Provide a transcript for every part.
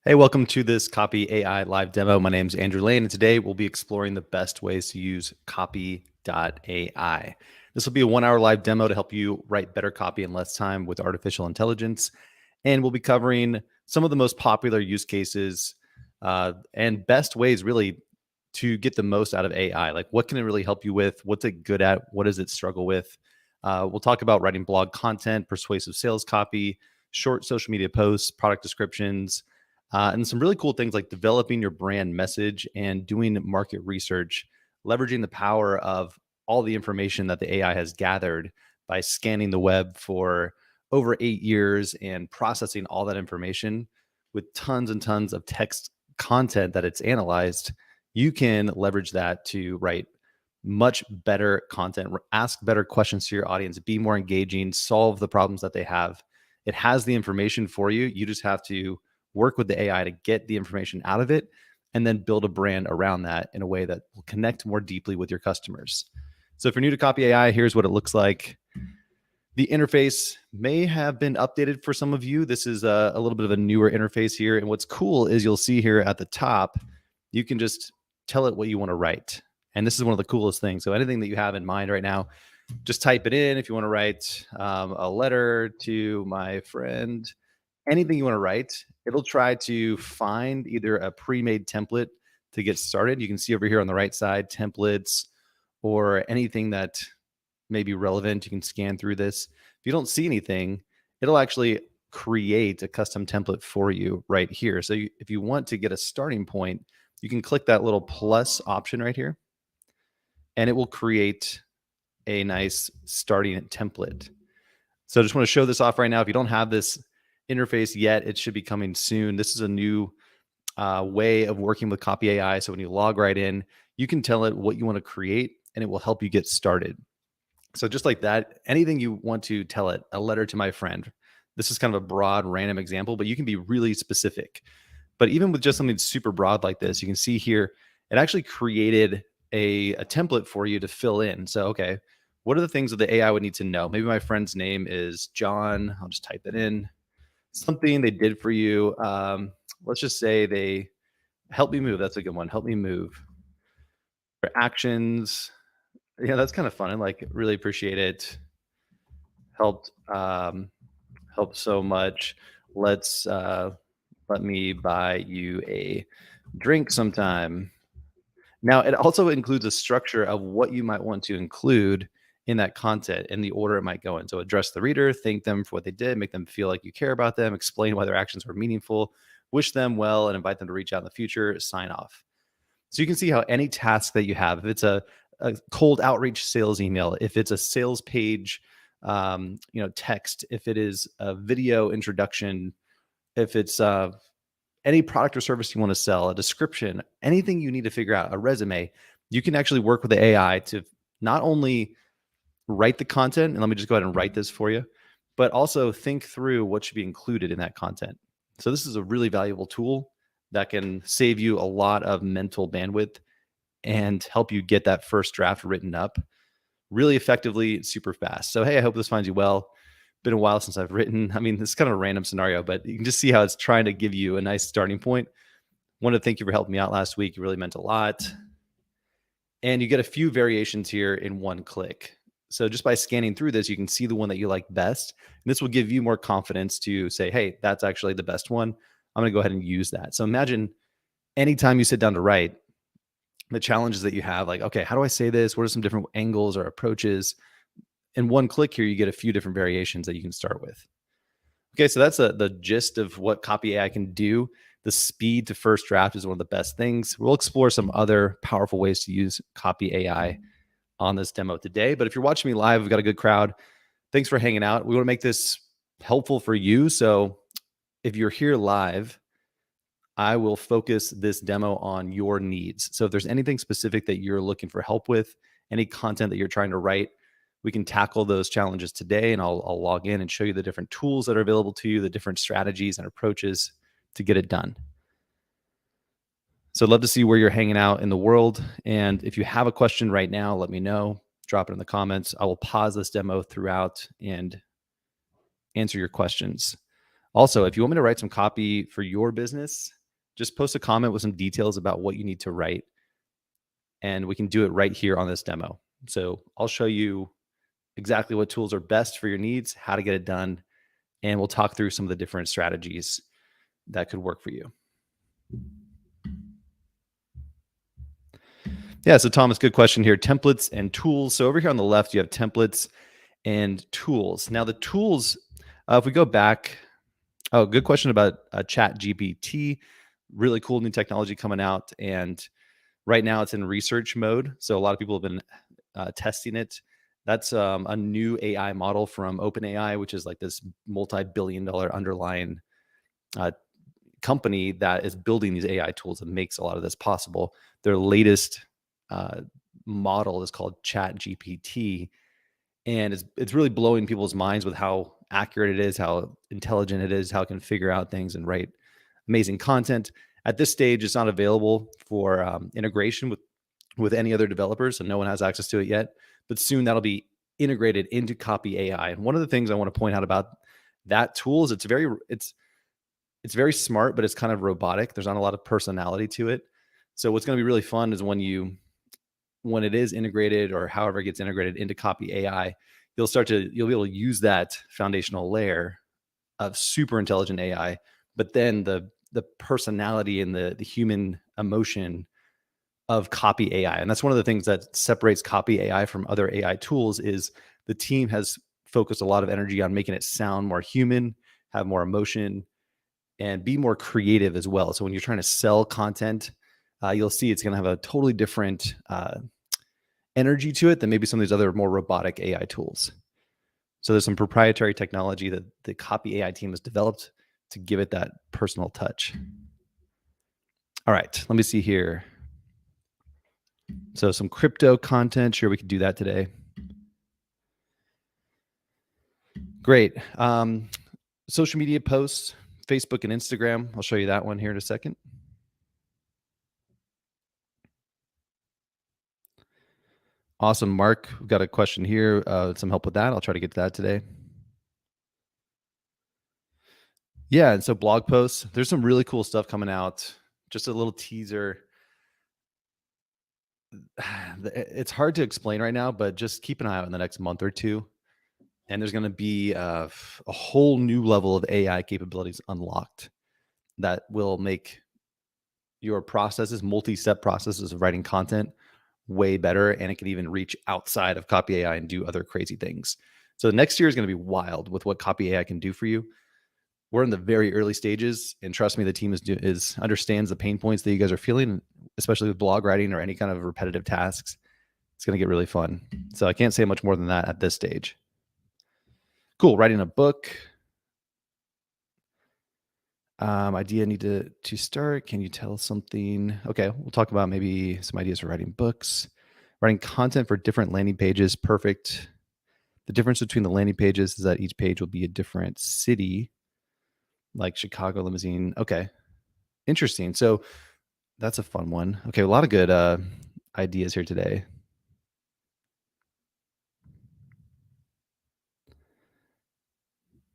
Hey, welcome to this Copy AI live demo. My name is Andrew Lane, and today we'll be exploring the best ways to use Copy.ai. This will be a 1 hour live demo to help you write better copy in less time with artificial intelligence. And we'll be covering some of the most popular use cases and best ways, really, to get the most out of AI. Like, what can it really help you with? What's it good at? What does it struggle with? We'll talk about writing blog content, persuasive sales copy, short social media posts, product descriptions, and some really cool things like developing your brand message and doing market research, leveraging the power of all the information that the AI has gathered by scanning the web for over 8 years and processing all that information with tons and tons of text content that it's analyzed. You can leverage that to write much better content, ask better questions to your audience, be more engaging, solve the problems that they have. It has the information for you. You just have to work with the AI to get the information out of it and then build a brand around that in a way that will connect more deeply with your customers. So if you're new to Copy AI, here's what it looks like. The interface may have been updated for some of you. This is a little bit of a newer interface here. And what's cool is you'll see here at the top, you can just tell it what you want to write. And this is one of the coolest things. So anything that you have in mind right now, just type it in. If you want to write a letter to my friend, anything you want to write, it'll try to find either a pre-made template to get started. You can see over here on the right side, templates or anything that may be relevant. You can scan through this. If you don't see anything, it'll actually create a custom template for you right here. So if you want to get a starting point, you can click that little plus option right here, and it will create a nice starting template. So I just want to show this off right now. If you don't have this interface yet, it should be coming soon. This is a new way of working with Copy AI. So when you log right in, you can tell it what you want to create and it will help you get started. So just like that, anything you want to tell it, a letter to my friend. This is kind of a broad, random example, but you can be really specific. But even with just something super broad like this, you can see here, it actually created a template for you to fill in. So, okay, what are the things that the AI would need to know? Maybe my friend's name is John. I'll just type it in. Something they did for you. Let's just say they helped me move. That's a good one. Help me move. Their actions. Yeah, that's kind of fun. I like it. Really appreciate it. Helped helped so much. Let's let me buy you a drink sometime. Now, it also includes a structure of what you might want to include in that content and the order it might go in. So, address the reader, thank them for what they did, make them feel like you care about them, explain why their actions were meaningful, wish them well, and invite them to reach out in the future, sign off. So, you can see how any task that you have, if it's a cold outreach sales email, if it's a sales page, text, if it is a video introduction, if it's any product or service you want to sell, a description, anything you need to figure out, a resume, you can actually work with the AI to not only write the content, and let me just go ahead and write this for you, but also think through what should be included in that content. So this is a really valuable tool that can save you a lot of mental bandwidth and help you get that first draft written up really effectively, super fast. So, hey, I hope this finds you well. Been a while since I've written. I mean, this is kind of a random scenario, but you can just see how it's trying to give you a nice starting point. Want to thank you for helping me out last week. You really meant a lot. And you get a few variations here in one click. So just by scanning through this, you can see the one that you like best. And this will give you more confidence to say, hey, that's actually the best one. I'm going to go ahead and use that. So imagine anytime you sit down to write, the challenges that you have, like, okay, how do I say this? What are some different angles or approaches? In one click here, you get a few different variations that you can start with. Okay, so that's the gist of what Copy AI can do. The speed to first draft is one of the best things. We'll explore some other powerful ways to use Copy AI on this demo today. But if you're watching me live, we've got a good crowd. Thanks for hanging out. We want to make this helpful for you. So if you're here live, I will focus this demo on your needs. So if there's anything specific that you're looking for help with, any content that you're trying to write, we can tackle those challenges today, and I'll log in and show you the different tools that are available to you, the different strategies and approaches to get it done. So I'd love to see where you're hanging out in the world. And if you have a question right now, let me know. Drop it in the comments. I will pause this demo throughout and answer your questions. Also, if you want me to write some copy for your business, just post a comment with some details about what you need to write, and we can do it right here on this demo. So I'll show you exactly what tools are best for your needs, how to get it done, and we'll talk through some of the different strategies that could work for you. Yeah, so Thomas, good question here. Templates and tools. So over here on the left, you have templates and tools. Now the tools, if we go back, good question about Chat GPT. Really cool new technology coming out, and right now it's in research mode. So a lot of people have been testing it. That's a new AI model from OpenAI, which is like this multi-billion-dollar underlying company that is building these AI tools and makes a lot of this possible. Their latest model is called Chat GPT, and it's really blowing people's minds with how accurate it is, how intelligent it is, how it can figure out things and write amazing content. At this stage, it's not available for integration with any other developers, so no one has access to it yet. But soon that'll be integrated into Copy.ai. And one of the things I want to point out about that tool is it's very smart, but it's kind of robotic. There's not a lot of personality to it. So what's going to be really fun is when it is integrated, or however it gets integrated into Copy.ai, you'll be able to use that foundational layer of super intelligent AI, but then the personality and the human emotion of Copy.ai. And that's one of the things that separates Copy.ai from other AI tools is the team has focused a lot of energy on making it sound more human, have more emotion, and be more creative as well. So when you're trying to sell content, you'll see it's going to have a totally different energy to it than maybe some of these other more robotic AI tools. So there's some proprietary technology that the Copy.ai team has developed to give it that personal touch. All right, let me see here. So some crypto content, sure, we could do that today. Great. Social media posts, Facebook and Instagram. I'll show you that one here in a second. Awesome, Mark. We've got a question here. Some help with that. I'll try to get to that today. Yeah, and so blog posts. There's some really cool stuff coming out. Just a little teaser. It's hard to explain right now, but just keep an eye out in the next month or two. And there's going to be a whole new level of AI capabilities unlocked that will make your processes, multi-step processes of writing content, way better. And it can even reach outside of Copy.ai and do other crazy things. So next year is going to be wild with what Copy.ai can do for you. We're in the very early stages, and trust me, the team understands the pain points that you guys are feeling, especially with blog writing or any kind of repetitive tasks. It's going to get really fun. So I can't say much more than that at this stage. Cool. Writing a book. Idea need to start. Can you tell something? Okay, we'll talk about maybe some ideas for writing books. Writing content for different landing pages. Perfect. The difference between the landing pages is that each page will be a different city, like Chicago, limousine. Okay, interesting. So that's a fun one. Okay, a lot of good ideas here today.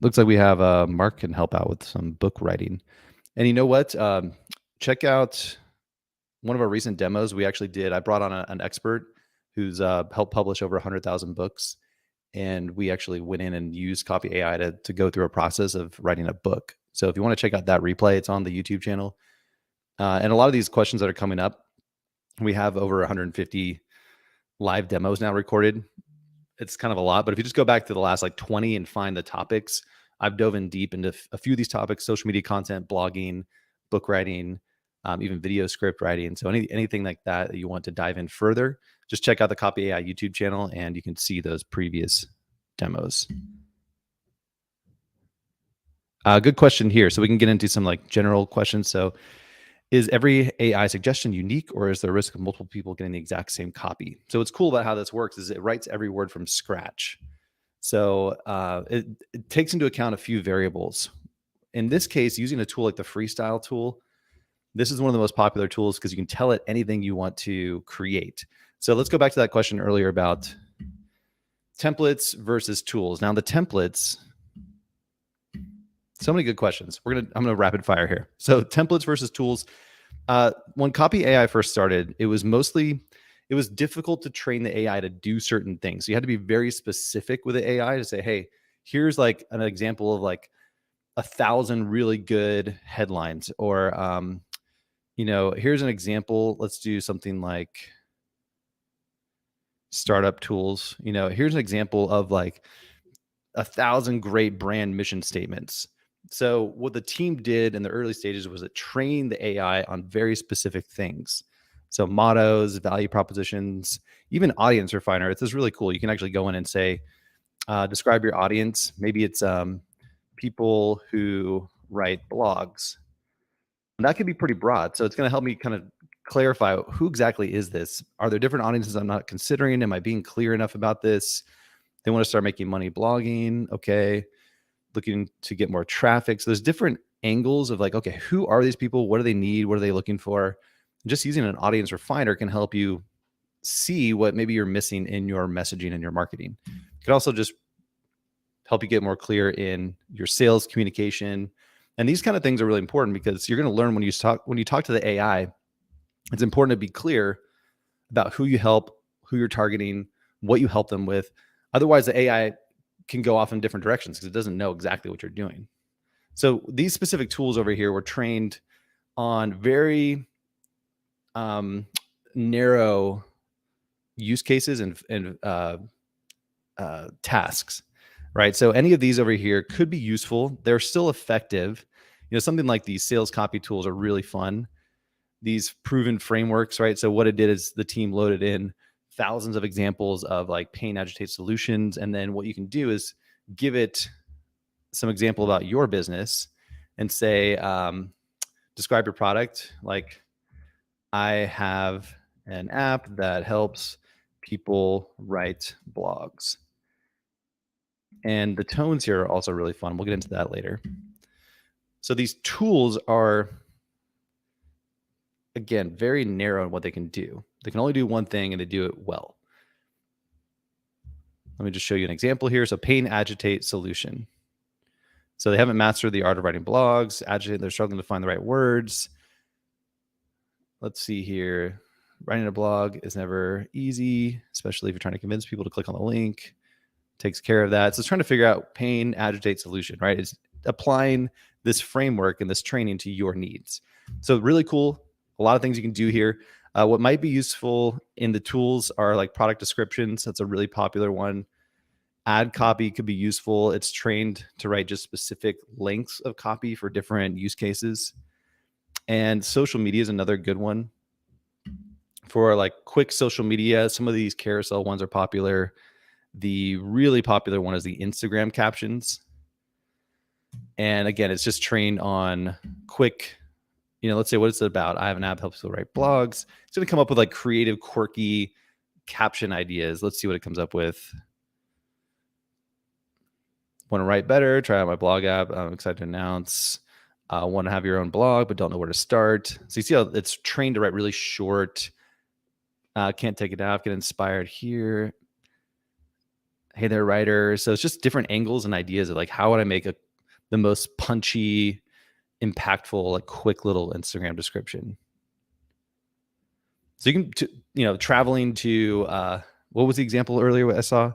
Looks like we have Mark can help out with some book writing. And you know what? Check out one of our recent demos we actually did. I brought on an expert who's helped publish over 100,000 books. And we actually went in and used Copy.ai to go through a process of writing a book. So if you want to check out that replay, it's on the YouTube channel. And a lot of these questions that are coming up, we have over 150 live demos now recorded. It's kind of a lot, but if you just go back to the last like 20 and find the topics, I've dove in deep into a few of these topics: social media content, blogging, book writing, even video script writing. So anything like that you want to dive in further, just check out the Copy.ai YouTube channel and you can see those previous demos. Good question here. So we can get into some like general questions. So is every AI suggestion unique, or is there a risk of multiple people getting the exact same copy? So what's cool about how this works is it writes every word from scratch. So it takes into account a few variables. In this case, using a tool like the Freestyle tool, this is one of the most popular tools because you can tell it anything you want to create. So let's go back to that question earlier about templates versus tools. Now the templates, So many good questions. I'm gonna rapid fire here. So templates versus tools. When Copy AI first started, it was difficult to train the AI to do certain things. So you had to be very specific with the AI to say, hey, here's like an example of like 1,000 really good headlines, or here's an example. Let's do something like startup tools. Here's an example of like 1,000 great brand mission statements. So what the team did in the early stages was it trained the AI on very specific things. So mottos, value propositions, even audience refiner. It's just really cool. You can actually go in and say, describe your audience. Maybe it's people who write blogs. And that could be pretty broad. So it's going to help me kind of clarify who exactly is this? Are there different audiences I'm not considering? Am I being clear enough about this? They want to start making money blogging. Okay. Looking to get more traffic. So there's different angles of like, okay, who are these people? What do they need? What are they looking for? Just using an audience refiner can help you see what maybe you're missing in your messaging and your marketing. It can also just help you get more clear in your sales communication. And these kind of things are really important because you're going to learn when you talk to the AI, it's important to be clear about who you help, who you're targeting, what you help them with. Otherwise, the AI can go off in different directions because it doesn't know exactly what you're doing. So these specific tools over here were trained on very narrow use cases and tasks, right? So any of these over here could be useful. They're still effective. Something like these sales copy tools are really fun. These proven frameworks, right? So what it did is the team loaded in thousands of examples of like pain, agitate solutions. And then what you can do is give it some example about your business and say, describe your product. Like, I have an app that helps people write blogs. And the tones here are also really fun. We'll get into that later. So these tools are, again, very narrow in what they can do. They can only do one thing and they do it well. Let me just show you an example here. So pain, agitate, solution. So they haven't mastered the art of writing blogs. Agitate, they're struggling to find the right words. Let's see here. Writing a blog is never easy, especially if you're trying to convince people to click on the link. Takes care of that. So it's trying to figure out pain, agitate, solution, right? It's applying this framework and this training to your needs. So really cool. A lot of things you can do here. What might be useful in the tools are like product descriptions. That's a really popular one. Ad copy could be useful. It's trained to write just specific lengths of copy for different use cases. And social media is another good one. For like quick social media, some of these carousel ones are popular. The really popular one is the Instagram captions. And again, it's just trained on quick, let's say what it's about. I have an app that helps people write blogs. It's going to come up with like creative, quirky caption ideas. Let's see what it comes up with. Want to write better? Try out my blog app. I'm excited to announce. Want to have your own blog, but don't know where to start. So you see how it's trained to write really short. Can't take it out. Get inspired here. Hey there, writer. So it's just different angles and ideas of like, how would I make the most punchy, impactful, like quick little Instagram description? So you can, traveling to, what was the example earlier what I saw?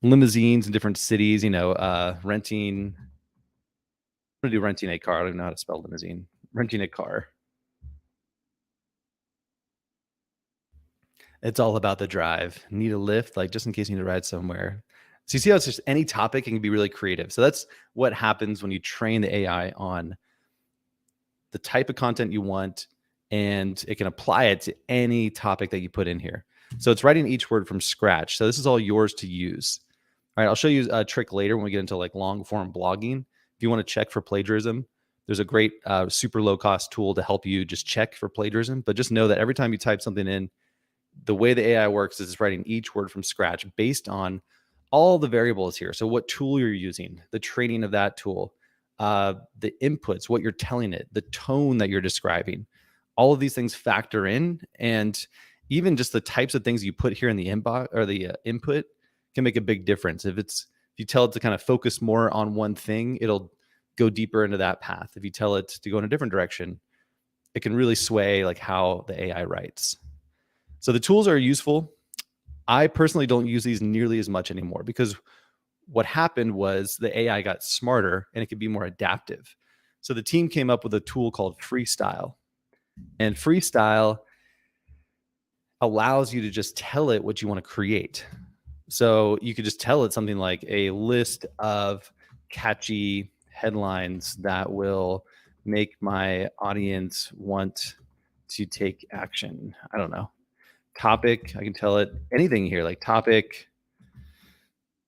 Limousines in different cities, renting. I'm going to do renting a car. I don't even know how to spell limousine. Renting a car. It's all about the drive. Need a lift, like just in case you need to ride somewhere. So you see how it's just any topic and can be really creative. So that's what happens when you train the AI on the type of content you want, and it can apply it to any topic that you put in here. So it's writing each word from scratch. So this is all yours to use. All right, I'll show you a trick later when we get into like long form blogging. If you want to check for plagiarism, there's a great super low cost tool to help you just check for plagiarism. But just know that every time you type something in, the way the AI works is it's writing each word from scratch based on all the variables here. So what tool you're using, the training of that tool, the inputs, what you're telling it, the tone that you're describing, all of these things factor in. And even just the types of things you put here in the inbox or the input can make a big difference. If it's If you tell it to kind of focus more on one thing, it'll go deeper into that path. If you tell it to go in a different direction, it can really sway like how the AI writes. So the tools are useful. I personally don't use these nearly as much anymore because what happened was the AI got smarter and it could be more adaptive. So the team came up with a tool called Freestyle. And Freestyle allows you to just tell it what you want to create. So you could just tell it something like a list of catchy headlines that will make my audience want to take action. I don't know. Topic, I can tell it anything here, like topic,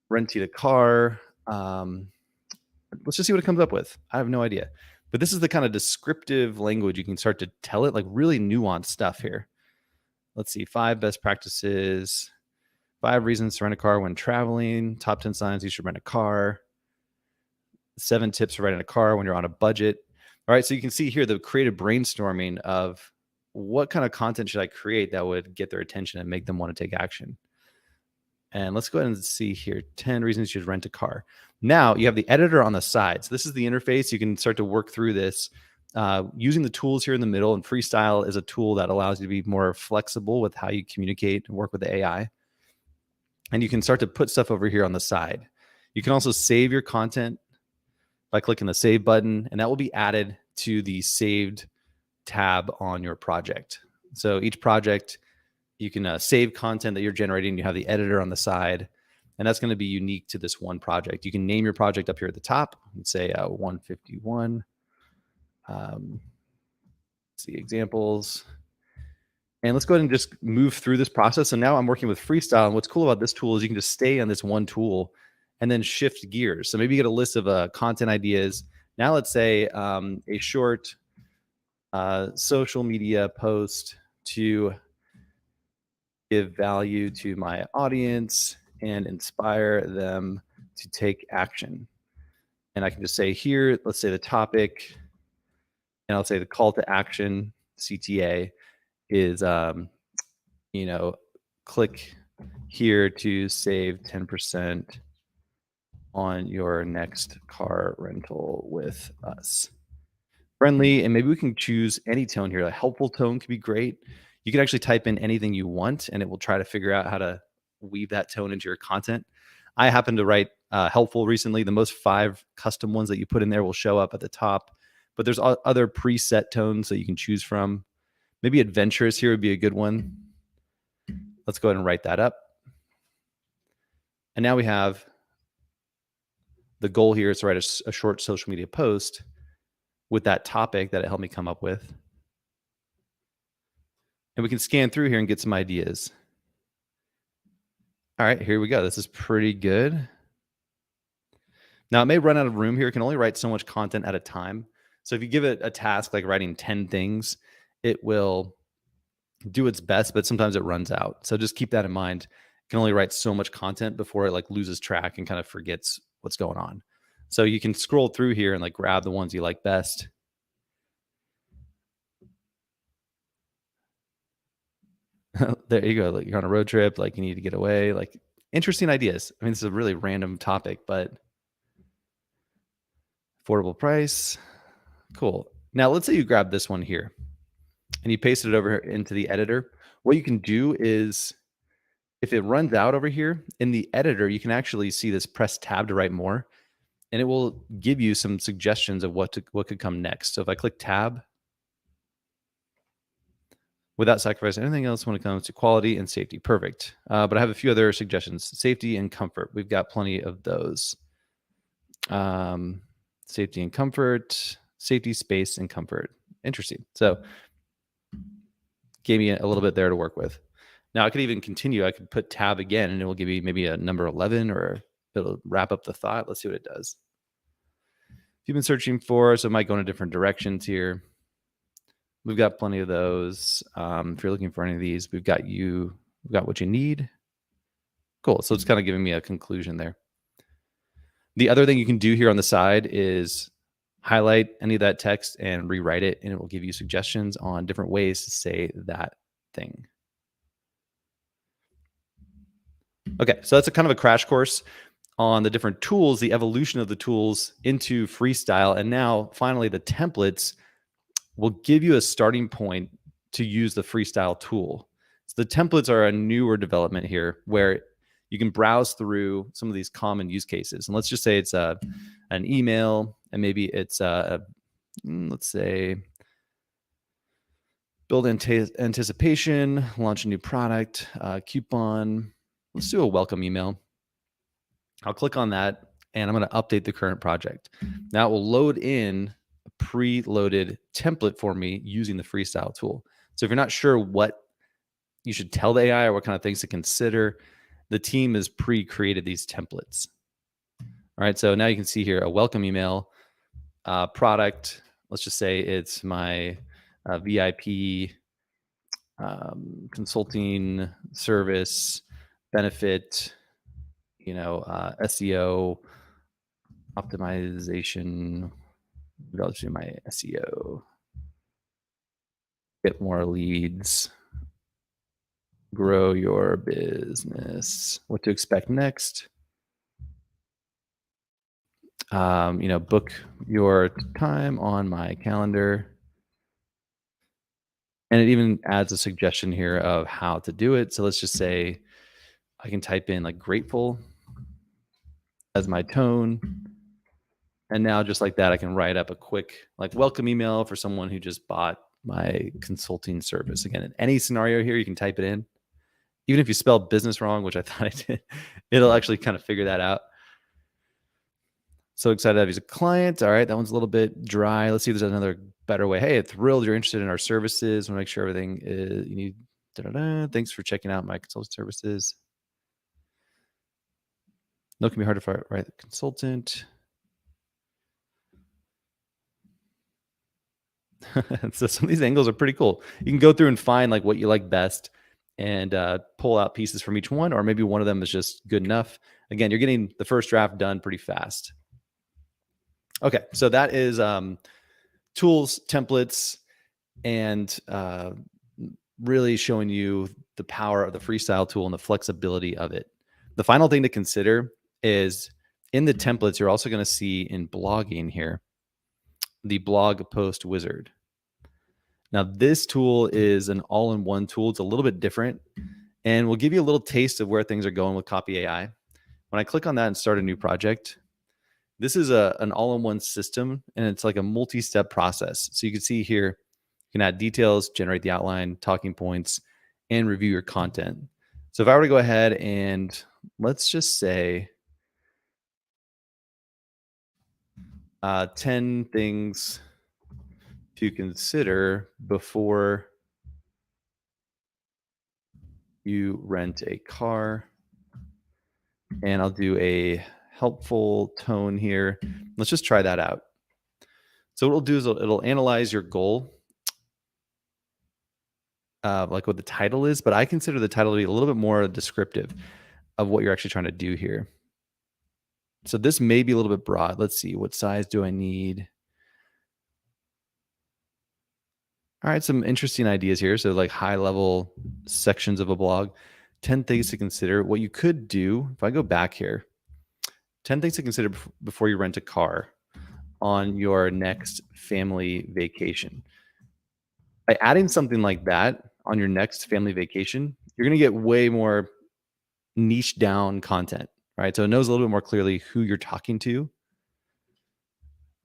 renting a car. Let's just see what it comes up with. I have no idea. But this is the kind of descriptive language you can start to tell it, like really nuanced stuff here. Let's see, 5 best practices, 5 reasons to rent a car when traveling, top 10 signs you should rent a car, 7 tips for renting a car when you're on a budget. All right, so you can see here the creative brainstorming of what kind of content should I create that would get their attention and make them want to take action. And let's go ahead and see here, 10 reasons you should rent a car. Now you have the editor on the side. So this is the interface. You can start to work through this using the tools here in the middle. And Freestyle is a tool that allows you to be more flexible with how you communicate and work with the AI. And you can start to put stuff over here on the side. You can also save your content by clicking the save button, and that will be added to the saved tab on your project. So each project, you can save content that you're generating. You have the editor on the side, and that's going to be unique to this one project. You can name your project up here at the top and say 151. See examples. And let's go ahead and just move through this process. So now I'm working with Freestyle. And what's cool about this tool is you can just stay on this one tool and then shift gears. So maybe you get a list of content ideas. Now let's say a short social media post to give value to my audience and inspire them to take action. And I can just say here, let's say the topic, and I'll say the call to action, CTA, is click here to save 10% on your next car rental with us. Friendly, and maybe we can choose any tone here. A helpful tone could be great. You can actually type in anything you want and it will try to figure out how to weave that tone into your content. I happen to write helpful recently. The most 5 custom ones that you put in there will show up at the top, but there's other preset tones that you can choose from. Maybe adventurous here would be a good one. Let's go ahead and write that up. And now we have the goal here is to write a short social media post with that topic that it helped me come up with. And we can scan through here and get some ideas. All right, here we go. This is pretty good. Now it may run out of room here. It can only write so much content at a time. So if you give it a task like writing 10 things, it will do its best, but sometimes it runs out. So just keep that in mind. It can only write so much content before it like loses track and kind of forgets what's going on. So you can scroll through here and like grab the ones you like best. There you go. Like you're on a road trip, like you need to get away, like interesting ideas. I mean, this is a really random topic, but affordable price. Cool. Now let's say you grab this one here and you paste it over into the editor. What you can do is if it runs out over here in the editor, you can actually see this press tab to write more, and it will give you some suggestions of what could come next. So if I click tab, without sacrificing anything else when it comes to quality and safety. Perfect. But I have a few other suggestions. Safety and comfort. We've got plenty of those. Safety and comfort, safety, space, and comfort. Interesting. So gave me a little bit there to work with. Now I could even continue. I could put tab again and it will give me maybe a number 11 or it'll wrap up the thought. Let's see what it does. If you've been searching for, so it might go in different directions here. We've got plenty of those. If you're looking for any of these, we've got what you need. Cool. So it's kind of giving me a conclusion there. The other thing you can do here on the side is highlight any of that text and rewrite it, and it will give you suggestions on different ways to say that thing. Okay, so that's a kind of a crash course on the different tools, the evolution of the tools into freestyle. And now finally the templates will give you a starting point to use the freestyle tool. So the templates are a newer development here where you can browse through some of these common use cases. And let's just say it's an email, and maybe it's let's say build anticipation, launch a new product, coupon. Let's do a welcome email. I'll click on that and I'm going to update the current project. Now it will load in a pre-loaded template for me using the freestyle tool. So if you're not sure what you should tell the AI or what kind of things to consider, the team has pre-created these templates. All right, so now you can see here a welcome email, product. Let's just say it's my VIP consulting service benefit, SEO optimization relative to my SEO, get more leads, grow your business, what to expect next. Book your time on my calendar. And it even adds a suggestion here of how to do it. So let's just say I can type in like grateful as my tone. And now just like that, I can write up a quick like welcome email for someone who just bought my consulting service. Again, in any scenario here, you can type it in. Even if you spell business wrong, which I thought I did, it'll actually kind of figure that out. So excited to have you as a client. All right, that one's a little bit dry. Let's see if there's another better way. Hey, thrilled you're interested in our services. Want to make sure everything is you need. Thanks for checking out my consulting services. No, it can be hard to write the consultant. So some of these angles are pretty cool. You can go through and find like what you like best and pull out pieces from each one, or maybe one of them is just good enough. Again, you're getting the first draft done pretty fast. Okay, so that is tools, templates, and really showing you the power of the freestyle tool and the flexibility of it. The final thing to consider is in the templates, you're also going to see in blogging here, the blog post wizard. Now, this tool is an all-in-one tool. It's a little bit different, and we'll give you a little taste of where things are going with Copy.ai. When I click on that and start a new project, this is an all-in-one system, and it's like a multi-step process. So you can see here, you can add details, generate the outline, talking points, and review your content. So if I were to go ahead and let's just say 10 things to consider before you rent a car, and I'll do a helpful tone here. Let's just try that out. So what it'll do is it'll analyze your goal, like what the title is, but I consider the title to be a little bit more descriptive of what you're actually trying to do here. So this may be a little bit broad. Let's see, what size do I need? All right, some interesting ideas here. So like high level sections of a blog, 10 things to consider. What you could do, if I go back here, 10 things to consider before you rent a car on your next family vacation. By adding something like that on your next family vacation, you're going to get way more niche down content, right? So it knows a little bit more clearly who you're talking to.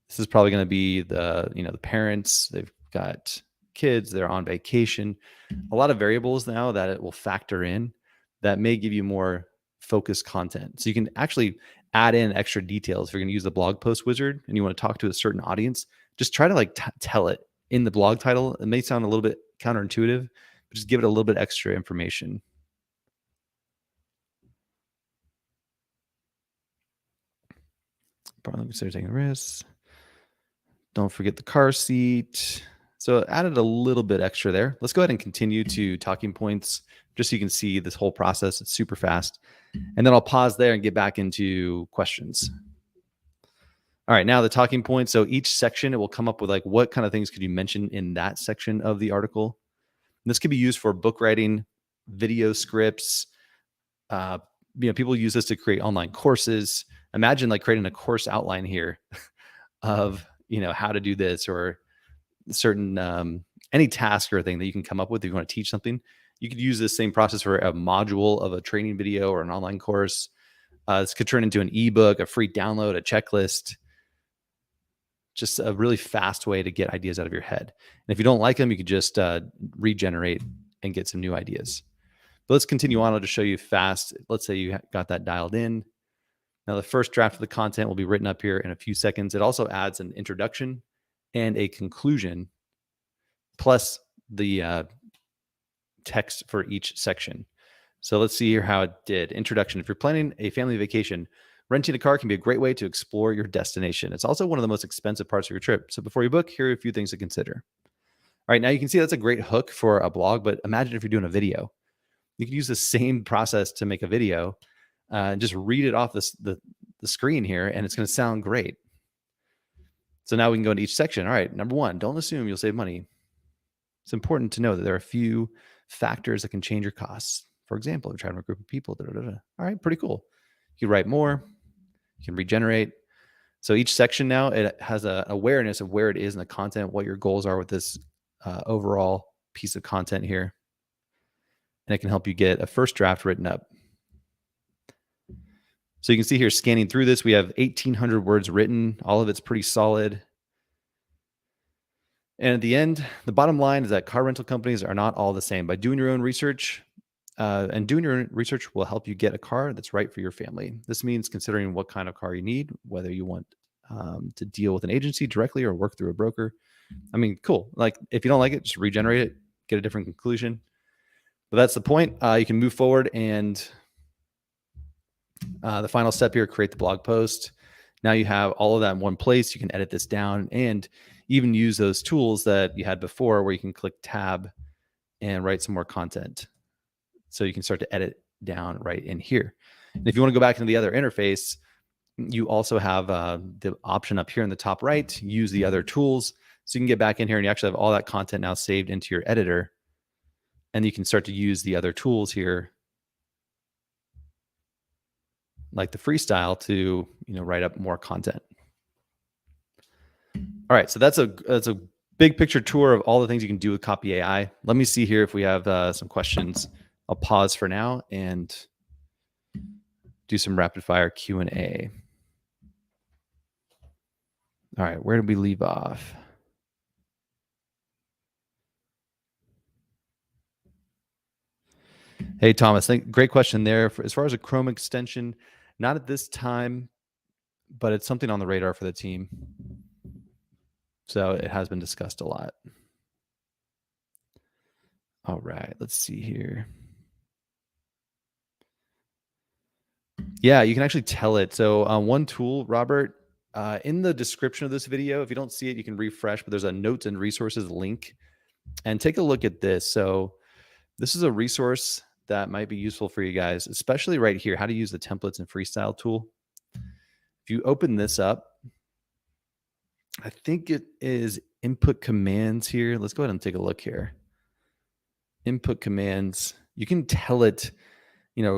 This is probably going to be the parents, they've got kids, they're on vacation. A lot of variables now that it will factor in that may give you more focused content. So you can actually add in extra details. If you're going to use the blog post wizard and you want to talk to a certain audience, just try to tell it in the blog title. It may sound a little bit counterintuitive, but just give it a little bit extra information. Probably consider taking risks. Don't forget the car seat. So added a little bit extra there. Let's go ahead and continue to talking points just so you can see this whole process. It's super fast. And then I'll pause there and get back into questions. All right, now the talking points. So each section, it will come up with like what kind of things could you mention in that section of the article. And this could be used for book writing, video scripts, people use this to create online courses. Imagine like creating a course outline here of, how to do this, or certain any task or thing that you can come up with if you want to teach something. You could use this same process for a module of a training video or an online course. This could turn into an ebook, a free download, a checklist, just a really fast way to get ideas out of your head. And if you don't like them, you could just regenerate and get some new ideas. But let's continue on. I'll just show you fast. Let's say you got that dialed in. Now, the first draft of the content will be written up here in a few seconds. It also adds an introduction and a conclusion, plus the text for each section. So let's see here how it did. Introduction. If you're planning a family vacation, renting a car can be a great way to explore your destination. It's also one of the most expensive parts of your trip. So before you book, here are a few things to consider. All right, now you can see that's a great hook for a blog, but imagine if you're doing a video. You can use the same process to make a video and just read it off the screen here, and it's going to sound great. So now we can go into each section. All right, number one, don't assume you'll save money. It's important to know that there are a few factors that can change your costs. For example, if you're traveling with a group of people, all right, pretty cool. You can write more, you can regenerate. So each section now, it has an awareness of where it is in the content, what your goals are with this overall piece of content here. And it can help you get a first draft written up. So you can see here, scanning through this, we have 1,800 words written. All of it's pretty solid. And at the end, the bottom line is that car rental companies are not all the same. By doing your own research, and doing your own research will help you get a car that's right for your family. This means considering what kind of car you need, whether you want to deal with an agency directly or work through a broker. I mean, cool. Like if you don't like it, just regenerate it, get a different conclusion. But that's the point. You can move forward, and the final step here, create the blog post. Now you have all of that in one place. You can edit this down and even use those tools that you had before where you can click tab and write some more content. So you can start to edit down right in here. And if you want to go back into the other interface, you also have the option up here in the top right, use the other tools. So you can get back in here and you actually have all that content now saved into your editor. And you can start to use the other tools here, like the freestyle, to write up more content. All right, so that's a big picture tour of all the things you can do with Copy AI. Let me see here if we have some questions. I'll pause for now and do some rapid fire Q&A. All right, where did we leave off? Hey, Thomas, great question there. As far as a Chrome extension, not at this time, but it's something on the radar for the team. So it has been discussed a lot. All right, let's see here. Yeah, you can actually tell it. So one tool, Robert, in the description of this video, if you don't see it, you can refresh, but there's a notes and resources link. And take a look at this. So this is a resource that might be useful for you guys, especially right here, how to use the templates and freestyle tool. If you open this up, I think it is input commands here. Let's go ahead and take a look here. Input commands. You can tell it,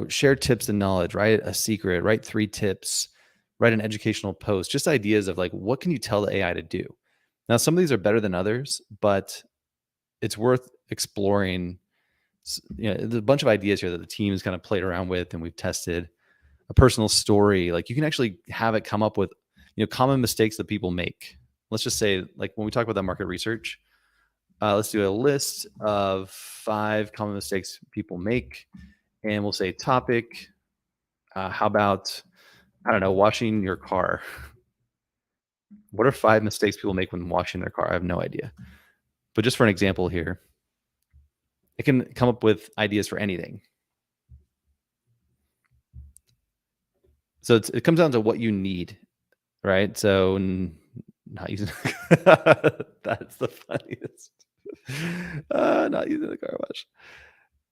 share tips and knowledge, write a secret, write 3 tips, write an educational post, just ideas of like, what can you tell the AI to do? Now, some of these are better than others, but it's worth exploring. There's a bunch of ideas here that the team has kind of played around with and we've tested. A personal story, like you can actually have it come up with, common mistakes that people make. Let's just say, like when we talk about that market research, let's do a list of 5 common mistakes people make. And we'll say topic, how about, I don't know, washing your car? What are 5 mistakes people make when washing their car? I have no idea. But just for an example here, it can come up with ideas for anything. So it comes down to what you need, right? So not using that's the funniest. Not using the car wash.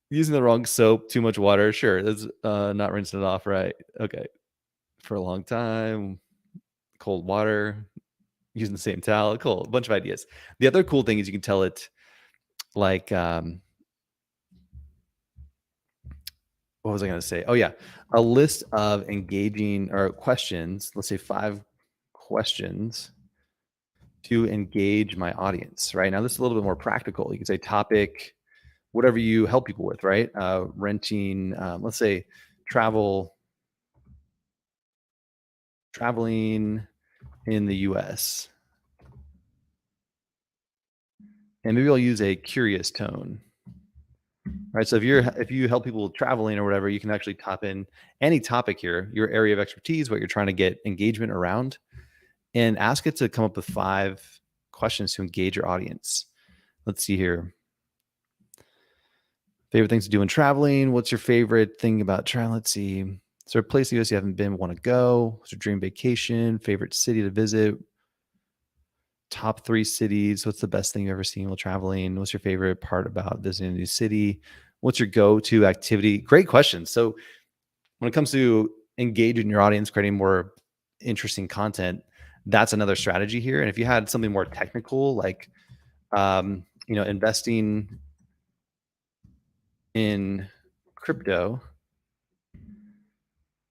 Using the wrong soap, too much water. Sure, that's not rinsing it off right. Okay, for a long time, cold water, using the same towel. Cool, a bunch of ideas. The other cool thing is you can tell it, like, what what was I going to say? Oh yeah, a list of engaging or questions. Let's say 5 questions to engage my audience. Right now, this is a little bit more practical. You can say topic, whatever you help people with. Right, renting. Let's say travel, traveling in the U.S. And maybe I'll use a curious tone. Right. So if you help people with traveling or whatever, you can actually top in any topic here, your area of expertise, what you're trying to get engagement around, and ask it to come up with 5 questions to engage your audience. Let's see here. Favorite things to do when traveling. What's your favorite thing about travel? Let's see. Is there a place in the US you haven't been, want to go? What's your dream vacation? Favorite city to visit? Top 3 cities. What's the best thing you've ever seen while traveling? What's your favorite part about visiting a new city? What's your go-to activity? Great questions. So when it comes to engaging your audience, creating more interesting content, that's another strategy here. And if you had something more technical, like investing in crypto,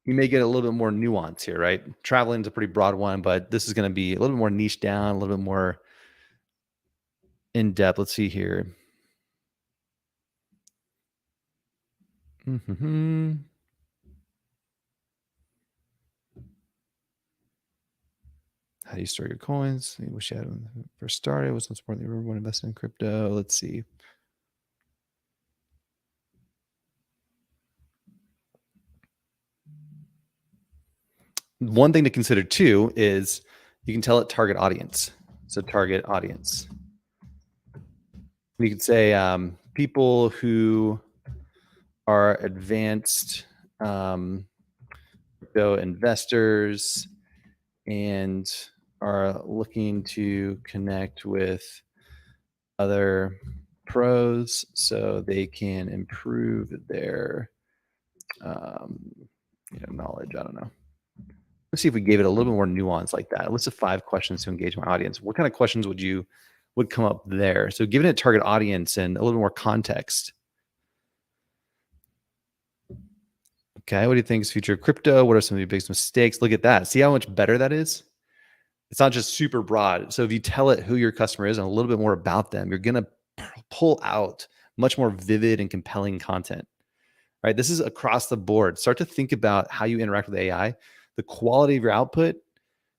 you may get a little bit more nuance here, right? Traveling is a pretty broad one, but this is going to be a little bit more niche down, a little bit more in depth. Let's see here. Mm-hmm. How do you store your coins? I wish you had when you first started. What's most important? Everyone invested in crypto. Let's see. One thing to consider too is you can tell it target audience. So target audience. You could say people who are advanced crypto investors and are looking to connect with other pros so they can improve their knowledge. I don't know. Let's see if we gave it a little bit more nuance like that. A list of 5 questions to engage my audience. What kind of questions would come up there? So giving it target audience and a little bit more context. Okay, what do you think is future of crypto? What are some of your biggest mistakes? Look at that. See how much better that is? It's not just super broad. So if you tell it who your customer is and a little bit more about them, you're going to pull out much more vivid and compelling content. Right? This is across the board. Start to think about how you interact with AI. The quality of your output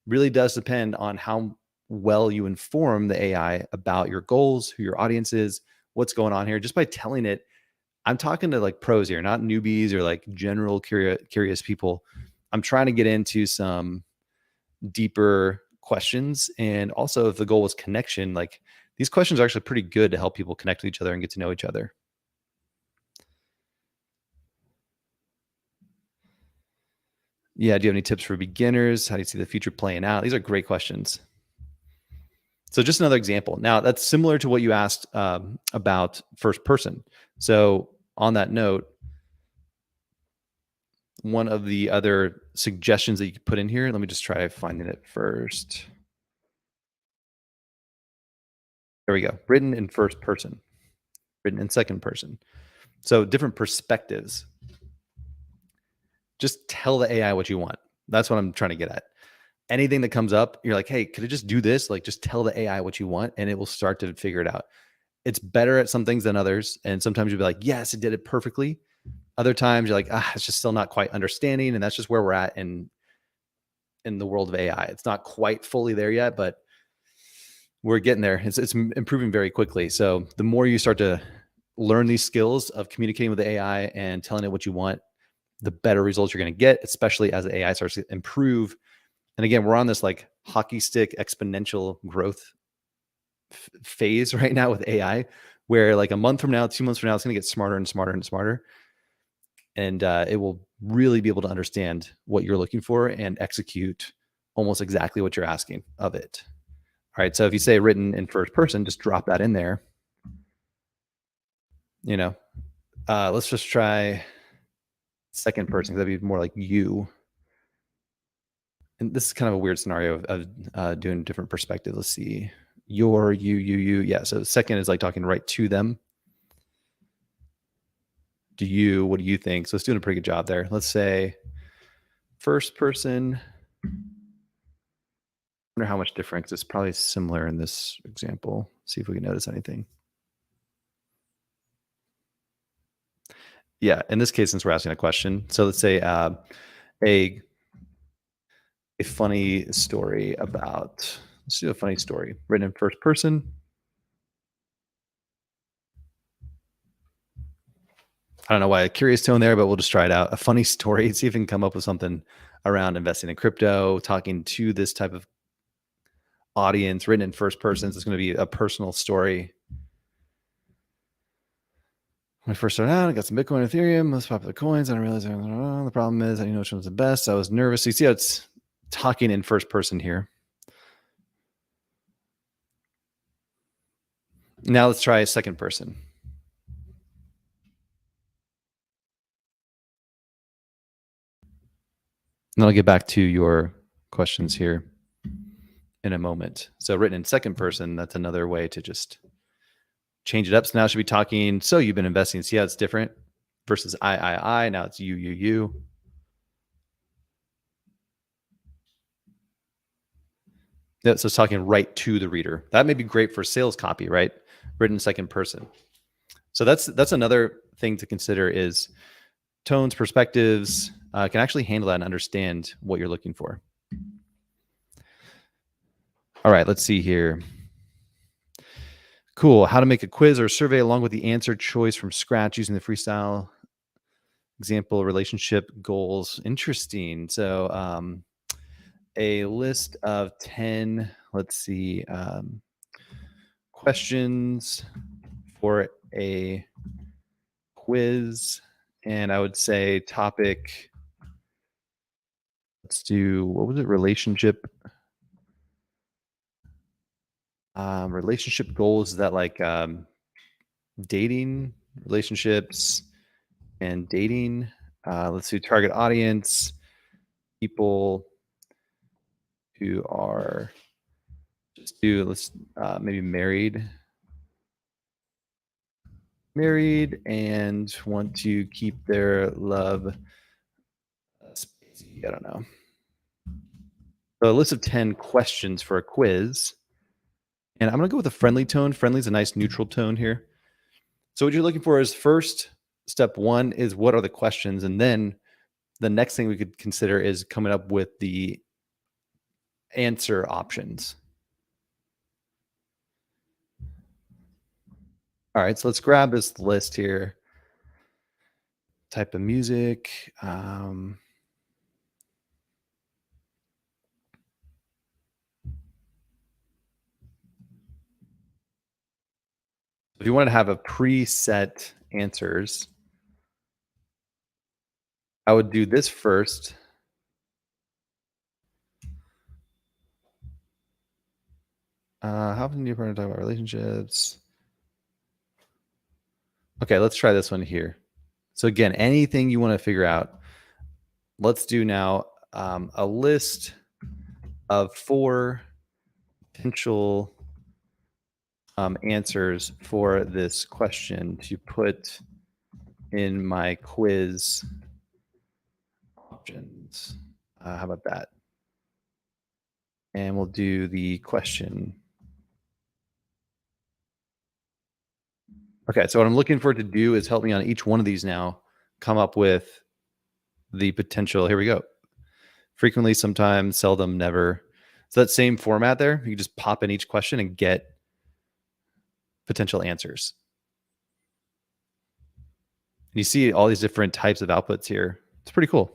really does depend on how well you inform the AI about your goals, who your audience is, what's going on here. Just by telling it, I'm talking to like pros here, not newbies or like general curious people. I'm trying to get into some deeper questions. And also, if the goal was connection, like these questions are actually pretty good to help people connect with each other and get to know each other. Yeah. Do you have any tips for beginners? How do you see the future playing out? These are great questions. So just another example. Now that's similar to what you asked about first person. So on that note, one of the other suggestions that you could put in here, let me just try finding it first. There we go. Written in first person, written in second person. So different perspectives. Just tell the AI what you want. That's what I'm trying to get at. Anything that comes up, you're like, hey, could it just do this? Like, just tell the AI what you want, and it will start to figure it out. It's better at some things than others. And sometimes you'll be like, yes, it did it perfectly. Other times you're like, it's just still not quite understanding. And that's just where we're at in the world of AI. It's not quite fully there yet, but we're getting there. It's improving very quickly. So the more you start to learn these skills of communicating with the AI and telling it what you want, the better results you're going to get, especially as the AI starts to improve. And again, we're on this like hockey stick exponential growth phase right now with AI, where like a month from now, 2 months from now, it's going to get smarter and smarter and smarter. And it will really be able to understand what you're looking for and execute almost exactly what you're asking of it. All right. So if you say written in first person, just drop that in there. Let's just try second person, because that'd be more like you. And this is kind of a weird scenario of doing different perspectives. Let's see. Your, you. Yeah. So second is like talking right to them. do you? What do you think? So it's doing a pretty good job there. Let's say first person. I wonder how much different, 'cause it's probably similar in this example. See if we can notice anything. Yeah, in this case, since we're asking a question, so let's say a a funny story about. Let's do a funny story written in first person. I don't know why a curious tone there, but we'll just try it out. A funny story. See if we can come up with something around investing in crypto, talking to this type of audience, written in first person. So it's going to be a personal story. When I first started out, I got some Bitcoin and Ethereum, most popular coins. I didn't realize the problem is I didn't know which one was the best. I was nervous. So you see how it's talking in first person here. Now let's try a second person. And I'll get back to your questions here in a moment. So written in second person, that's another way to just change it up. So now I should be talking. So you've been investing. See how it's different versus I. Now it's you. Yeah, so it's talking right to the reader. That may be great for sales copy, right? Written in second person. So that's another thing to consider is tones, perspectives can actually handle that and understand what you're looking for. All right, let's see here. Cool. How to make a quiz or survey along with the answer choice from scratch using the freestyle example relationship goals. Interesting. So a list of 10, let's see, questions for a quiz. And I would say topic, let's do, what was it? Relationship goals. Is that like dating, relationships and dating? Let's do target audience, people who are just do, let's maybe married and want to keep their love spacey. I don't know. So a list of 10 questions for a quiz. And I'm going to go with a friendly tone. Friendly is a nice neutral tone here. So what you're looking for is first, step one is what are the questions? And then the next thing we could consider is coming up with the answer options. All right, so let's grab this list here. Type of music. If you wanted to have a preset answers, I would do this first. How often do you partner talk about relationships? Okay, let's try this one here. So again, anything you want to figure out, let's do now a list of 4 potential answers for this question to put in my quiz options. How about that? And we'll do the question. Okay, so what I'm looking for it to do is help me on each one of these now come up with the potential. Here we go. Frequently, sometimes, seldom, never. So that same format there, you can just pop in each question and get potential answers. You see all these different types of outputs here. It's pretty cool.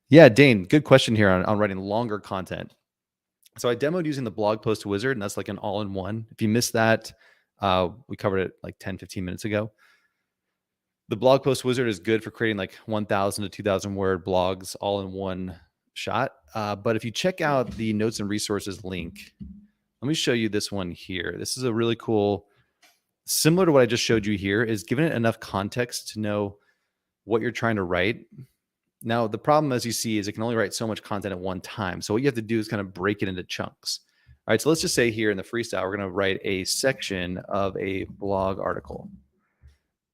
Yeah, Dane, good question here on writing longer content. So I demoed using the blog post wizard, and that's like an all-in-one. If you missed that, we covered it like 10, 15 minutes ago. The blog post wizard is good for creating like 1,000 to 2,000 word blogs all in one shot. But if you check out the notes and resources link, let me show you this one here. This is a really cool, similar to what I just showed you here, is giving it enough context to know what you're trying to write. Now, the problem, as you see, is it can only write so much content at one time. So what you have to do is kind of break it into chunks. All right, so let's just say here in the freestyle, we're going to write a section of a blog article.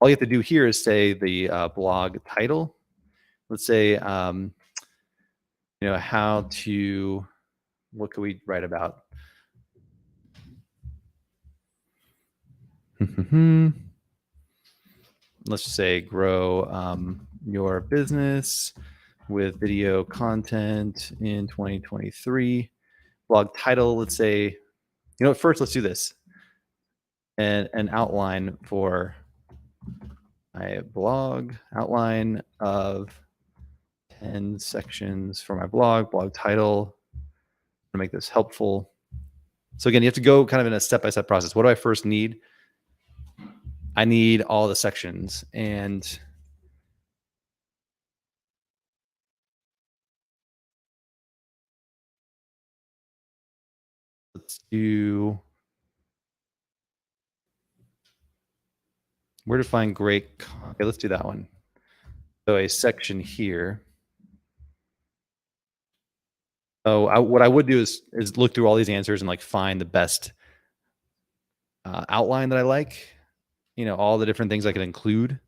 All you have to do here is say the blog title. Let's say, how to, what could we write about? Let's just say grow your business with video content in 2023. Blog title, let's say, first let's do this. And an outline for my blog, outline of 10 sections for my blog title. To make this helpful. So again, you have to go kind of in a step-by-step process. What do I first need? I need all the sections, and let's do where to find great. Okay, let's do that one. So a section here. So what I would do is look through all these answers and like find the best outline that I like. All the different things I could include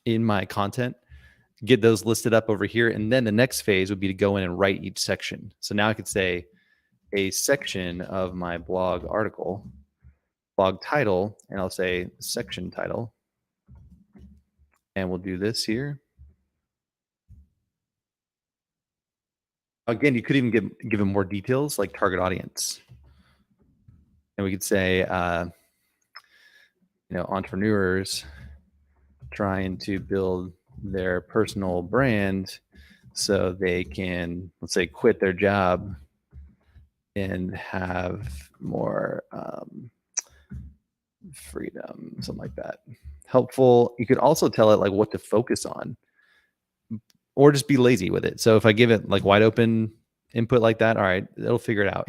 in my content. Get those listed up over here, and then the next phase would be to go in and write each section. So now I could say a section of my blog article, blog title, and I'll say section title. And we'll do this here. Again, you could even give them more details like target audience. And we could say, entrepreneurs trying to build their personal brand so they can, let's say, quit their job and have more freedom, something like that. Helpful. You could also tell it like what to focus on, or just be lazy with it. So if I give it like wide open input like that, all right, it'll figure it out.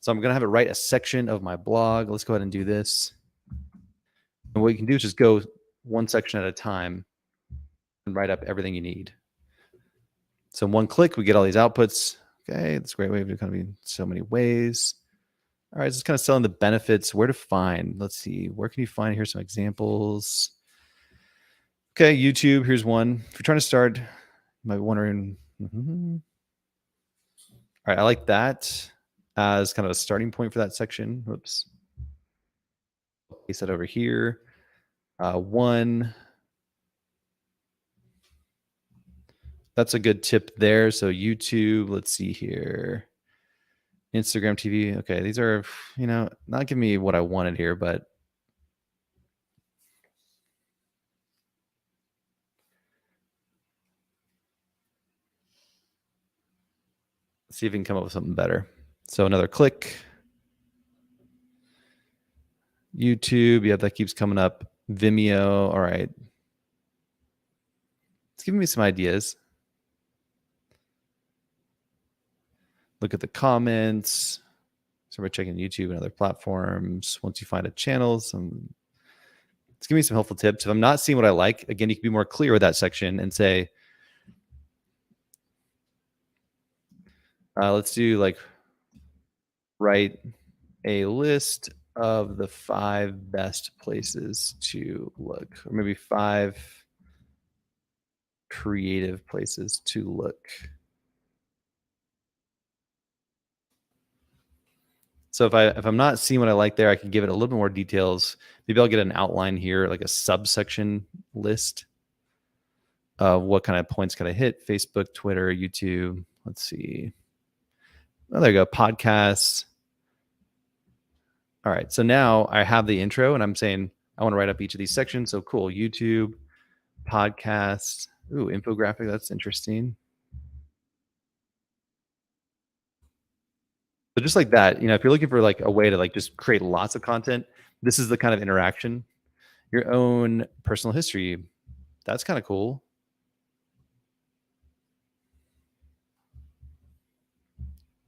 So I'm going to have it write a section of my blog. Let's go ahead and do this. And what you can do is just go one section at a time and write up everything you need. So in one click, we get all these outputs. Okay, that's a great way of kind of in so many ways. All right, just kind of selling the benefits, where to find. Let's see, where can you find? Here's some examples. Okay, YouTube, here's one. If you're trying to start, you might be wondering, all right, I like that as kind of a starting point for that section. Whoops. Paste that over here. One. That's a good tip there. So YouTube, let's see here. Instagram TV. Okay, these are, not giving me what I wanted here, but let's see if we can come up with something better. So another click. YouTube, yeah, that keeps coming up. Vimeo, all right. It's giving me some ideas. Look at the comments. So we're checking YouTube and other platforms. Once you find a channel, it's giving me some helpful tips. If I'm not seeing what I like, again, you can be more clear with that section and say, let's do like write a list of the 5 best places to look, or maybe 5 creative places to look. So if I'm not seeing what I like there, I can give it a little bit more details. Maybe I'll get an outline here, like a subsection list of what kind of points can I hit: Facebook, Twitter, YouTube. Let's see. Oh, there you go. Podcasts. All right. So now I have the intro and I'm saying I want to write up each of these sections. So cool. YouTube, podcasts. Ooh, infographic. That's interesting. So just like that, if you're looking for like a way to like just create lots of content, this is the kind of interaction. Your own personal history. That's kind of cool.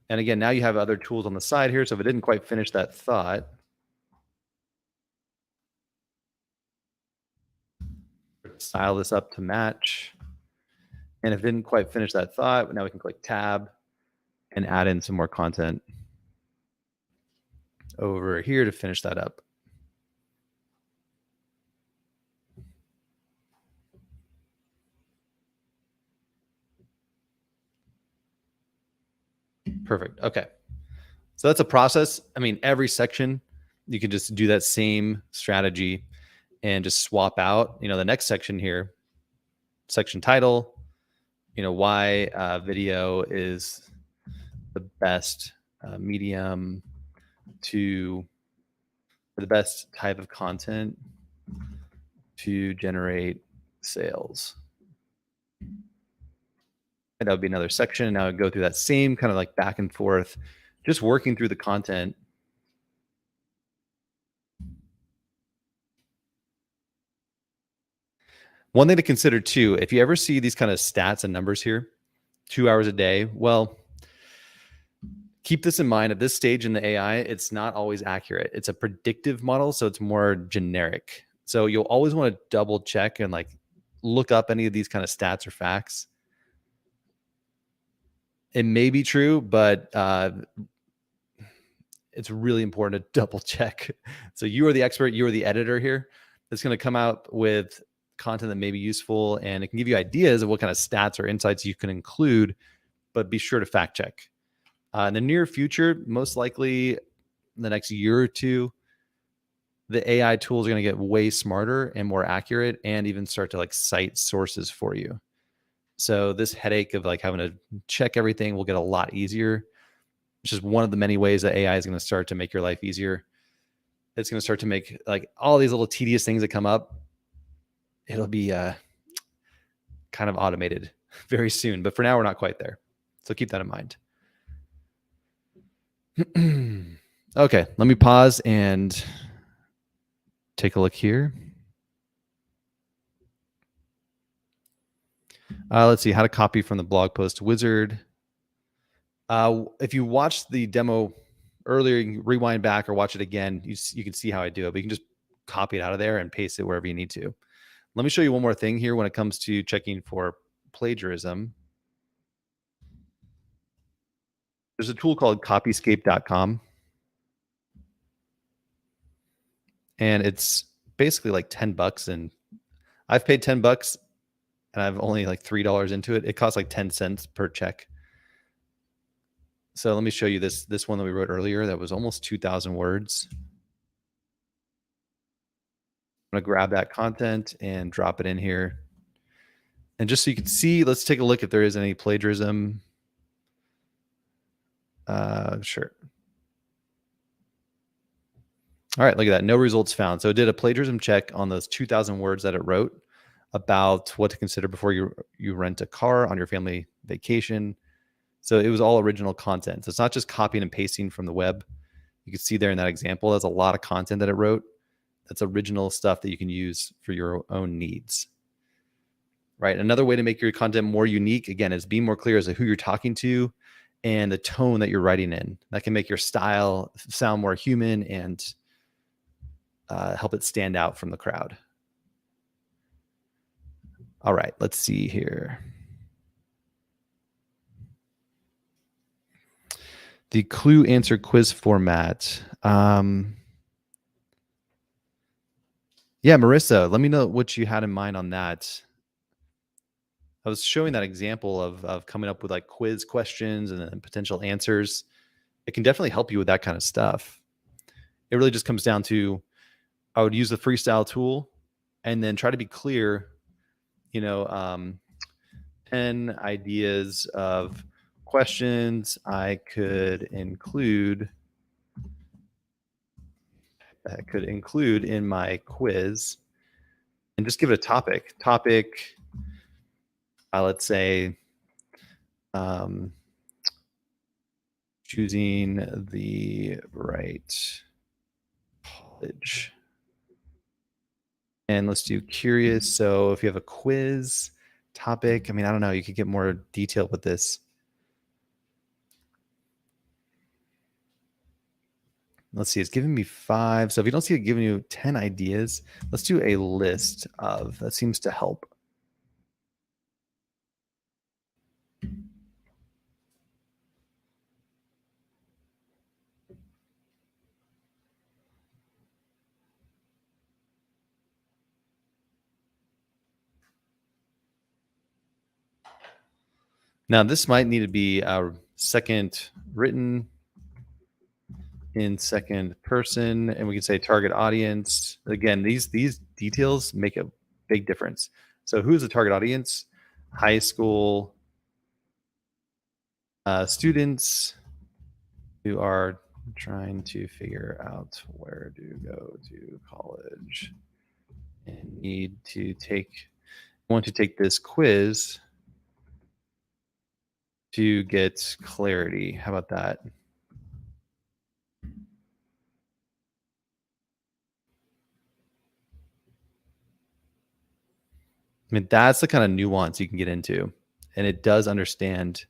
And again, now you have other tools on the side here. So if it didn't quite finish that thought, style this up to match. And if it didn't quite finish that thought, now we can click tab and add in some more content. over here to finish that up. Perfect. Okay. So that's a process. I mean, every section, you can just do that same strategy and just swap out, the next section here, section title, why video is the best medium to the best type of content to generate sales. And that would be another section. Now I would go through that same kind of like back and forth, just working through the content. One thing to consider too, if you ever see these kind of stats and numbers here, 2 hours a day, well, keep this in mind. At this stage in the AI, it's not always accurate. It's a predictive model, so it's more generic. So you'll always want to double check and like look up any of these kind of stats or facts. It may be true, but it's really important to double check. So you are the expert, you are the editor here. That's going to come out with content that may be useful, and it can give you ideas of what kind of stats or insights you can include, but be sure to fact check. In the near future, most likely in the next year or two, the AI tools are going to get way smarter and more accurate and even start to like cite sources for you. So this headache of like having to check everything will get a lot easier, which is one of the many ways that AI is going to start to make your life easier. It's going to start to make like all these little tedious things that come up, it'll be kind of automated very soon. But for now, we're not quite there. So keep that in mind. Okay, let me pause and take a look here. Let's see how to copy from the blog post wizard. If you watched the demo earlier, you can rewind back or watch it again. You can see how I do it, but you can just copy it out of there and paste it wherever you need to. Let me show you one more thing here when it comes to checking for plagiarism. There's a tool called copyscape.com. And it's basically like $10. And I've paid $10 and I've only like $3 into it. It costs like 10 cents per check. So let me show you this one that we wrote earlier that was almost 2,000 words. I'm going to grab that content and drop it in here. And just so you can see, let's take a look if there is any plagiarism. Sure. All right, look at that. No results found. So it did a plagiarism check on those 2,000 words that it wrote about what to consider before you rent a car on your family vacation. So it was all original content. So it's not just copying and pasting from the web. You can see there in that example, there's a lot of content that it wrote. That's original stuff that you can use for your own needs. Right. Another way to make your content more unique, again, is be more clear as to who you're talking to and the tone that you're writing in. That can make your style sound more human and help it stand out from the crowd. All right, let's see here. The clue answer quiz format. Yeah, Marissa, let me know what you had in mind on that. I was showing that example of coming up with like quiz questions and then potential answers. It can definitely help you with that kind of stuff. It really just comes down to, I would use the freestyle tool and then try to be clear, 10 ideas of questions I could include in my quiz, and just give it a topic. Let's say choosing the right college. And let's do curious. So if you have a quiz topic, I mean, I don't know, you could get more detailed with this. Let's see, it's giving me 5. So if you don't see it giving you 10 ideas, let's do a list of, that seems to help. Now, this might need to be second written in second person, and we can say target audience. Again, these details make a big difference. So, who's the target audience? High school students who are trying to figure out where to go to college and want to take this quiz to get clarity. How about that? I mean, that's the kind of nuance you can get into, and it does understand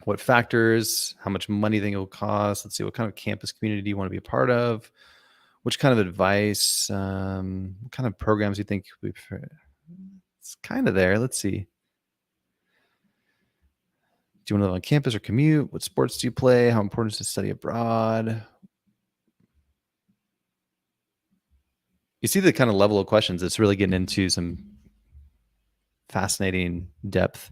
what factors, how much money you think it will cost. Let's see, what kind of campus community do you want to be a part of? Which kind of advice, what kind of programs you think it's kind of there. Let's see. Do you want to live on campus or commute? What sports do you play? How important is it to study abroad? You see the kind of level of questions. It's really getting into some fascinating depth.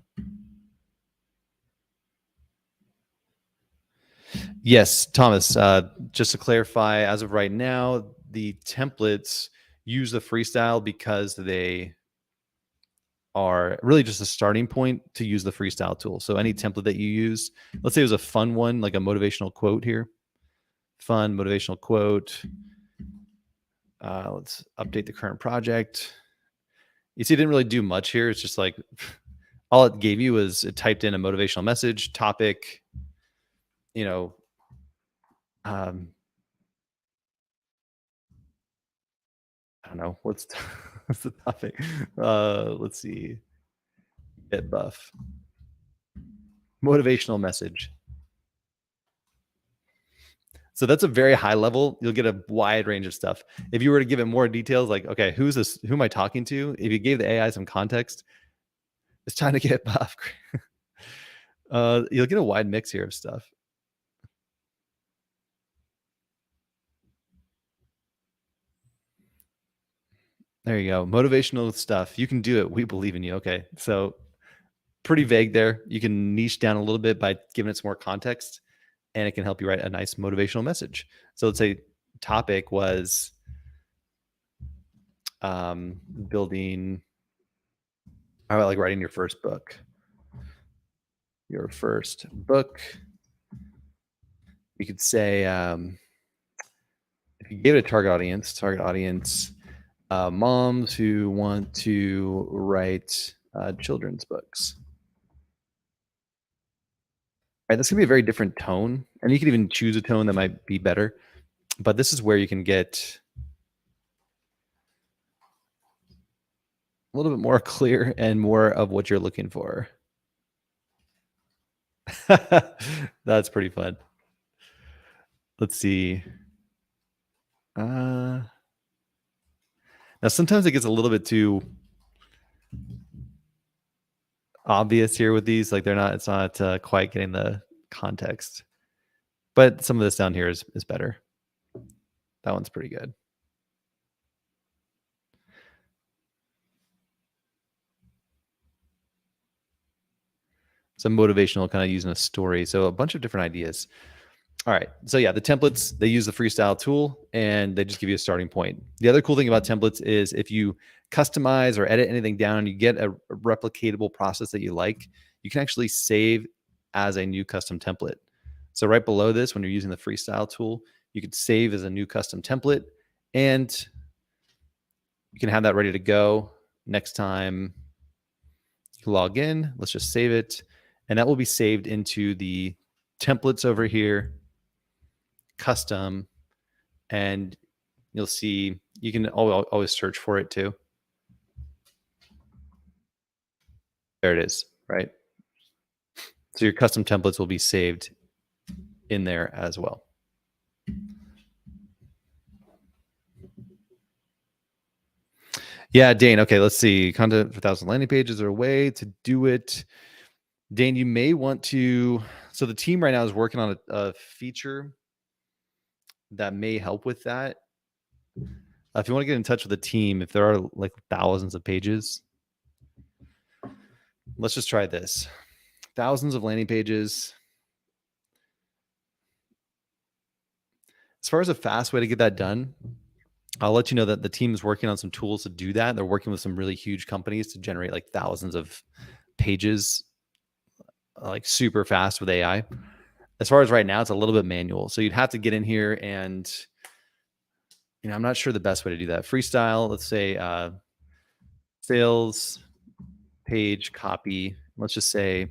Yes, Thomas, just to clarify, as of right now, the templates use the freestyle because they are really just a starting point to use the freestyle tool. So any template that you use, let's say it was a fun one, like a motivational quote here. Fun motivational quote. Let's update the current project. You see, it didn't really do much here. It's just like all it gave you was it typed in a motivational message, topic, you know, I don't know what's what's the topic. Let's see, get buff, motivational message. So that's a very high level. You'll get a wide range of stuff. If you were to give it more details, like, okay, who's this? Who am I talking to? If you gave the AI some context, it's time to get buff. You'll get a wide mix here of stuff. There you go. Motivational stuff. You can do it. We believe in you. Okay. So pretty vague there. You can niche down a little bit by giving it some more context, and it can help you write a nice motivational message. So let's say topic was building, how about like writing your first book? Your first book. You could say, if you gave it a target audience, moms who want to write children's books. Right, that's gonna be a very different tone, and you can even choose a tone that might be better. But this is where you can get a little bit more clear and more of what you're looking for. That's pretty fun. Let's see. Now sometimes it gets a little bit too obvious here with these. Like it's not quite getting the context. But some of this down here is better. That one's pretty good. Some motivational, kind of using a story. So a bunch of different ideas. All right. So yeah, the templates, they use the freestyle tool and they just give you a starting point. The other cool thing about templates is if you customize or edit anything down and you get a replicatable process that you like, you can actually save as a new custom template. So right below this, when you're using the freestyle tool, you could save as a new custom template and you can have that ready to go next time you log in. Let's just save it. And that will be saved into the templates over here, custom, and you'll see you can always search for it too. There it is, right? So your custom templates will be saved in there as well. Yeah, Dane. Okay, let's see. Content for 1,000 landing pages or a way to do it. Dane, you may want to. So the team right now is working on a feature that may help with that. If you want to get in touch with the team, if there are like thousands of pages, let's just try this. Thousands of landing pages. As far as a fast way to get that done, I'll let you know that the team is working on some tools to do that. They're working with some really huge companies to generate like thousands of pages, like super fast with AI. As far as right now, it's a little bit manual. So you'd have to get in here and, I'm not sure the best way to do that. Freestyle, let's say sales page copy. Let's just say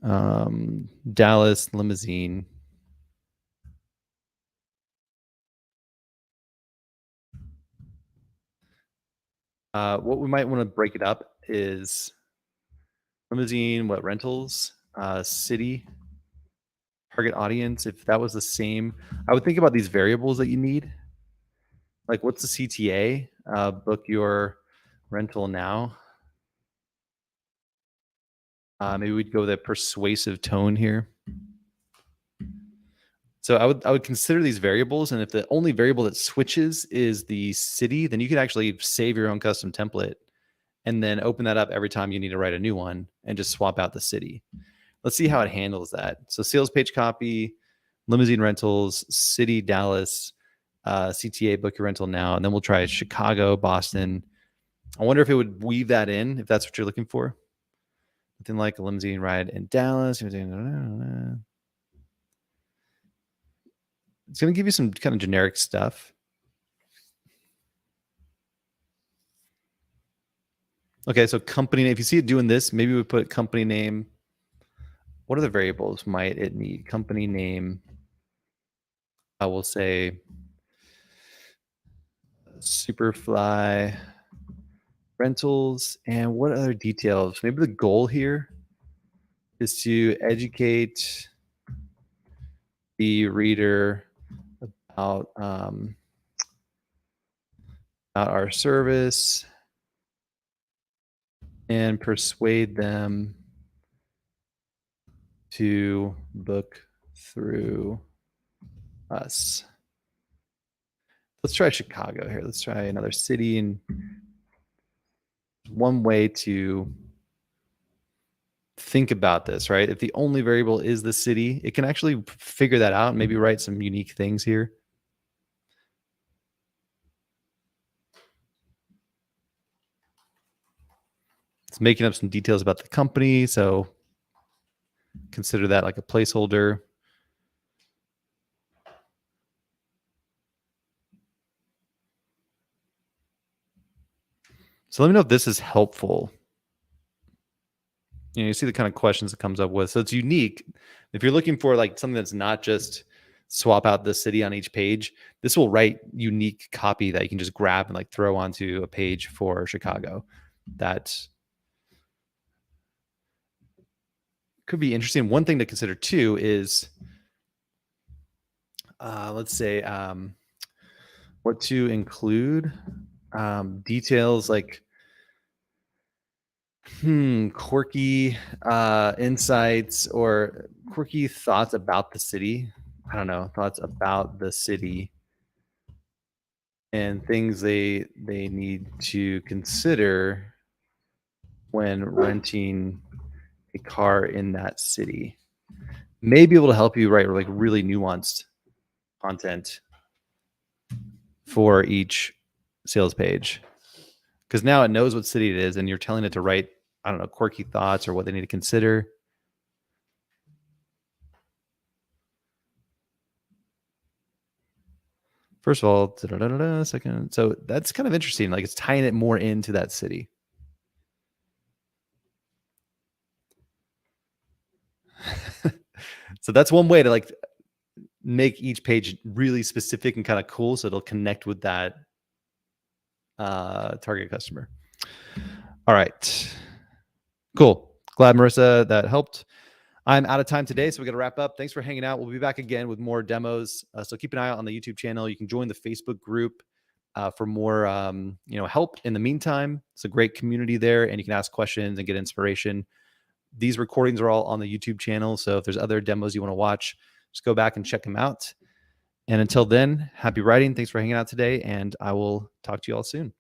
Dallas limousine. What we might want to break it up is limousine, what rentals, city, target audience. If that was the same, I would think about these variables that you need. Like what's the CTA? Book your rental now. Maybe we'd go with a persuasive tone here. So I would consider these variables, and if the only variable that switches is the city, then you could actually save your own custom template and then open that up every time you need to write a new one and just swap out the city. Let's see how it handles that. So sales page copy, limousine rentals, city, Dallas, CTA, book your rental now, and then we'll try Chicago, Boston. I wonder if it would weave that in, if that's what you're looking for. Something like a limousine ride in Dallas. It's going to give you some kind of generic stuff. Okay, so company name. If you see it doing this, maybe we put company name. What other variables might it need? Company name. I will say Superfly rentals. And what other details? Maybe the goal here is to educate the reader about our service and persuade them to book through us. Let's try Chicago here. Let's try another city. And one way to think about this, right? If the only variable is the city, it can actually figure that out and maybe write some unique things here. It's making up some details about the company, so consider that like a placeholder. So let me know if this is helpful. You see the kind of questions it comes up with. So it's unique. If you're looking for like something that's not just swap out the city on each page, this will write unique copy that you can just grab and like throw onto a page for Chicago. That could be interesting. One thing to consider too is, let's say, what to include. Details like quirky insights or quirky thoughts about the city. I don't know, thoughts about the city and things they need to consider when renting a car in that city. May be able to help you write like really nuanced content for each sales page, because now it knows what city it is and you're telling it to write, I don't know, quirky thoughts or what they need to consider. First of all, second. So that's kind of interesting. Like it's tying it more into that city. So that's one way to like make each page really specific and kind of cool, so it'll connect with that target customer. All right, cool. Glad, Marissa, that helped. I'm out of time today, so we got to wrap up. Thanks for hanging out. We'll be back again with more demos. So keep an eye out on the YouTube channel. You can join the Facebook group for more help. In the meantime, it's a great community there, and you can ask questions and get inspiration. These recordings are all on the YouTube channel, so if there's other demos you want to watch, just go back and check them out. And until then, happy writing. Thanks for hanging out today, and I will talk to you all soon.